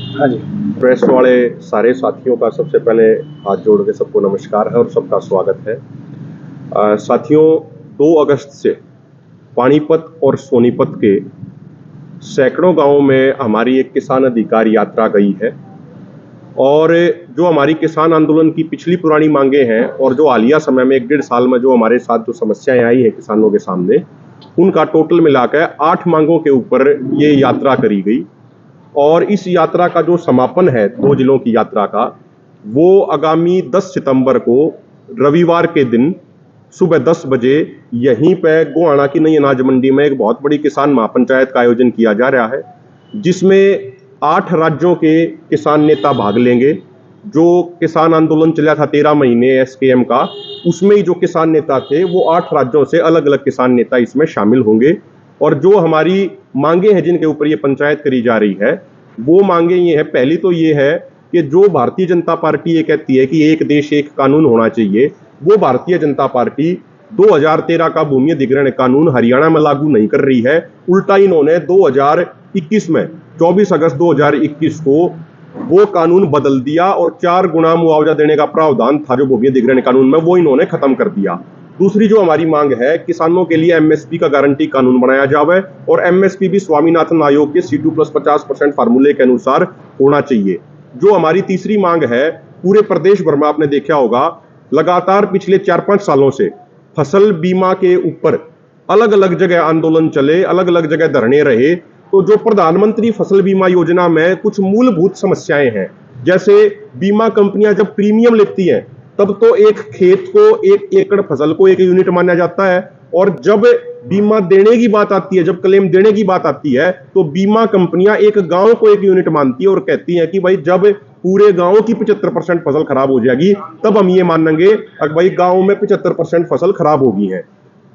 हाँ जी। प्रेस वाले सारे साथियों का सबसे पहले हाथ जोड़ के सबको नमस्कार है और सबका स्वागत है। साथियों, 2 अगस्त से पानीपत और सोनीपत के सैकड़ों गांवों में हमारी एक किसान अधिकार यात्रा गई है और जो हमारी किसान आंदोलन की पिछली पुरानी मांगे हैं और जो हालिया समय में 1-1.5 साल में जो हमारे साथ जो समस्याएं आई हैं किसानों के सामने, उनका टोटल मिलाकर 8 मांगों के ऊपर ये यात्रा करी गई। और इस यात्रा का जो समापन है 2 जिलों की यात्रा का, वो आगामी 10 सितंबर को रविवार के दिन सुबह 10 बजे यहीं पे गोहाना की नई अनाज मंडी में एक बहुत बड़ी किसान महापंचायत का आयोजन किया जा रहा है, जिसमें 8 राज्यों के किसान नेता भाग लेंगे। जो किसान आंदोलन चला था 13 महीने एसकेएम का, उसमें ही जो किसान नेता थे वो 8 राज्यों से अलग अलग किसान नेता इसमें शामिल होंगे। और जो हमारी मांगे हैं जिनके ऊपर ये पंचायत करी जा रही है, वो मांगे ये है, पहली तो ये है कि जो भारतीय जनता पार्टी ये कहती है कि एक देश एक कानून होना चाहिए, वो भारतीय जनता पार्टी 2013 का भूमि अधिग्रहण कानून हरियाणा में लागू नहीं कर रही है। उल्टा इन्होंने 2021 में 24 अगस्त 2021 को वो कानून बदल दिया और 4 गुना मुआवजा देने का प्रावधान था जो भूमि अधिग्रहण कानून में, वो इन्होंने खत्म कर दिया। दूसरी जो हमारी मांग है, किसानों के लिए एमएसपी का गारंटी कानून बनाया जाए और एमएसपी भी स्वामीनाथन आयोग के C2+50% फार्मूले के अनुसार होना चाहिए। जो हमारी तीसरी मांग है, पूरे प्रदेश भर में आपने देखा होगा लगातार पिछले 4-5 सालों से फसल बीमा के ऊपर अलग अलग जगह आंदोलन चले, अलग अलग जगह धरने रहे। तो जो प्रधानमंत्री फसल बीमा योजना में कुछ मूलभूत समस्याएं हैं, जैसे बीमा कंपनियां जब प्रीमियम लेती हैं तब तो एक खेत को 1 एकड़ फसल को 1 यूनिट माना जाता है, और जब बीमा देने की बात आती है, जब क्लेम देने की बात आती है, तो बीमा कंपनियां एक गांव को 1 यूनिट मानती है और कहती हैं कि भाई जब पूरे गांव की 75% फसल खराब हो जाएगी तब हम ये मानेंगे कि भाई गांव में 75% फसल खराब होगी है।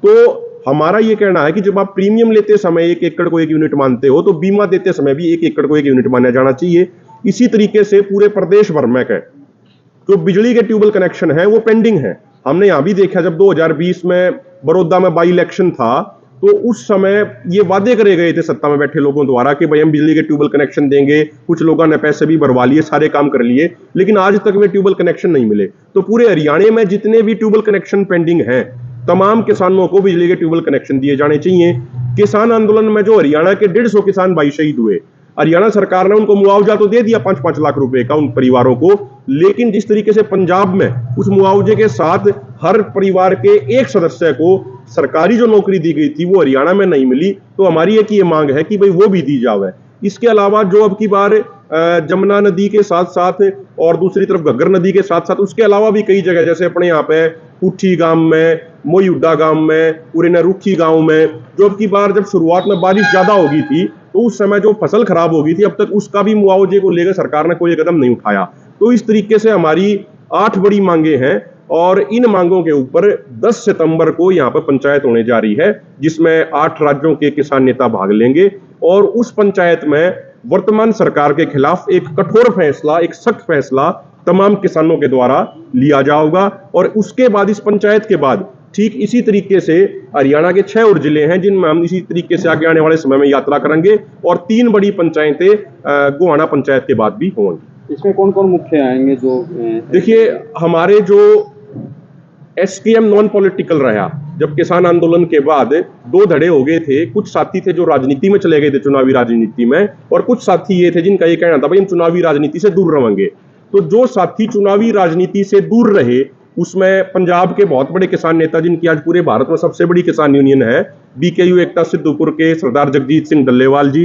तो हमारा ये कहना है कि जब आप प्रीमियम लेते समय 1 एकड़ को 1 यूनिट मानते हो, तो बीमा देते समय भी 1 एकड़ को 1 यूनिट माना जाना चाहिए। इसी तरीके से पूरे प्रदेश भर में जो बिजली के ट्यूबवेल कनेक्शन है वो पेंडिंग है। हमने यहां भी देखा जब 2020 में बड़ौदा में बाई इलेक्शन था, तो उस समय ये वादे करे गए थे सत्ता में बैठे लोगों द्वारा कि भाई हम बिजली के ट्यूबवेल कनेक्शन देंगे। कुछ लोगों ने पैसे भी भरवा लिए, सारे काम कर लिए, लेकिन आज तक वे ट्यूबवेल कनेक्शन नहीं मिले। तो पूरे हरियाणा में जितने भी ट्यूबवेल कनेक्शन पेंडिंग हैं, तमाम किसानों को बिजली के ट्यूबवेल कनेक्शन दिए जाने चाहिए। किसान आंदोलन में जो हरियाणा के 150 किसान भाई शहीद हुए, हरियाणा सरकार ने उनको मुआवजा तो दे दिया 5-5 लाख रुपए का उन परिवारों को, लेकिन जिस तरीके से पंजाब में उस मुआवजे के साथ हर परिवार के एक सदस्य को सरकारी जो नौकरी दी गई थी वो हरियाणा में नहीं मिली। तो हमारी एक ये मांग है कि भाई वो भी दी जाए। इसके अलावा जो अब की बार जमुना नदी के साथ साथ और दूसरी तरफ घग्गर नदी के साथ साथ उसके अलावा भी कई जगह, जैसे अपने यहाँ पे पुठी गांव में, मोयुड्डा गांव में, पूरे नरुखी गांव में, जो अब की बार जब शुरुआत में बारिश ज्यादा हो गई थी तो उस समय जो फसल खराब हो गई थी, अब तक उसका भी मुआवजे को लेकर सरकार ने कोई कदम नहीं उठाया। तो इस तरीके से हमारी 8 बड़ी मांगे हैं और इन मांगों के ऊपर 10 सितंबर को यहाँ पर पंचायत होने जा रही है, जिसमें 8 राज्यों के किसान नेता भाग लेंगे और उस पंचायत में वर्तमान सरकार के खिलाफ एक कठोर फैसला, एक सख्त फैसला तमाम किसानों के द्वारा लिया जाएगा। और उसके बाद इस पंचायत के बाद ठीक इसी तरीके से हरियाणा के 6 और जिले हैं जिनमें हम इसी तरीके से आगे आने वाले समय में यात्रा करेंगे और 3 बड़ी पंचायतें गोहाना पंचायत के बाद भी होंगी। इसमें कौन कौन मुख्य आएंगे? जो देखिए, हमारे जो एसकेएम नॉन पॉलिटिकल रहा, जब किसान आंदोलन के बाद 2 धड़े हो गए थे। कुछ साथी थे जो राजनीति में चले गए थे, चुनावी राजनीति में, और कुछ साथी ये थे जिनका ये कहना था भाई हम चुनावी राजनीति से दूर रहेंगे। तो जो साथी चुनावी राजनीति से दूर रहे, उसमें पंजाब के बहुत बड़े किसान नेता जिनकी आज पूरे भारत में सबसे बड़ी किसान यूनियन है, बीकेयू एकता सिद्धूपुर के सरदार जगजीत सिंह डल्लेवाल जी,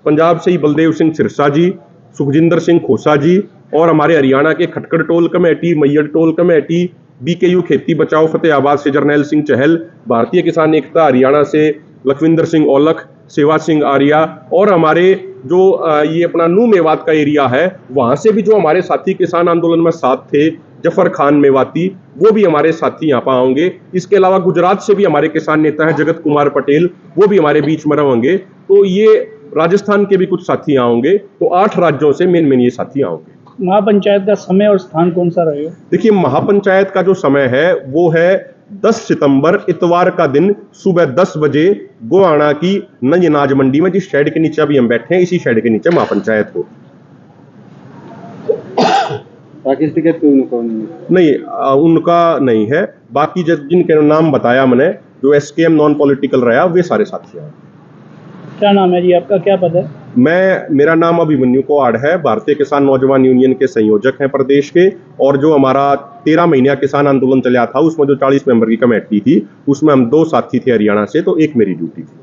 पंजाब से ही बलदेव सिंह सिरसा जी, सुखजिंदर सिंह खोसा जी, और हमारे हरियाणा के Khatkar toll committee, Maiyar toll committee, BKU खेती बचाओ फतेहाबाद से जरनैल सिंह चहल, भारतीय किसान एकता हरियाणा से लखविंदर सिंह औलख, सेवा सिंह आर्या, और हमारे जो ये अपना नू मेवात का एरिया है वहां से भी जो हमारे साथी किसान आंदोलन में साथ थे, जफर खान मेवाती, वो भी हमारे साथी यहाँ पर आएंगे। इसके अलावा गुजरात से भी हमारे किसान नेता हैं जगत कुमार पटेल, वो भी हमारे बीच में रहेंगे। तो ये राजस्थान के भी कुछ साथी आएंगे। तो 8 राज्यों से मेन ये साथी आएंगे। महापंचायत का समय और स्थान कौन सा रहेगा? देखिए, महापंचायत का जो समय है वो है 10 सितंबर इतवार का दिन सुबह 10 बजे गोहाना की नई अनाज मंडी में, जिस शेड के नीचे अभी हम बैठे हैं, इसी शेड के नीचे महापंचायत हो। बाकी टिकट पे उनको नहीं, उनका नहीं है। बाकी जिनके नाम बताया मैंने, जो एसकेएम नॉन पॉलिटिकल रहा, वे सारे साथी हैं। क्या नाम है जी आपका, क्या पद है? मेरा नाम अभिमन्यु कोआड़ है, भारतीय किसान नौजवान यूनियन के संयोजक हैं प्रदेश के। और जो हमारा 13 महीना किसान आंदोलन चला था, उसमें जो 40 मेंबर की कमेटी थी, उसमें हम 2 साथी थे हरियाणा से, तो एक मेरी ड्यूटी थी।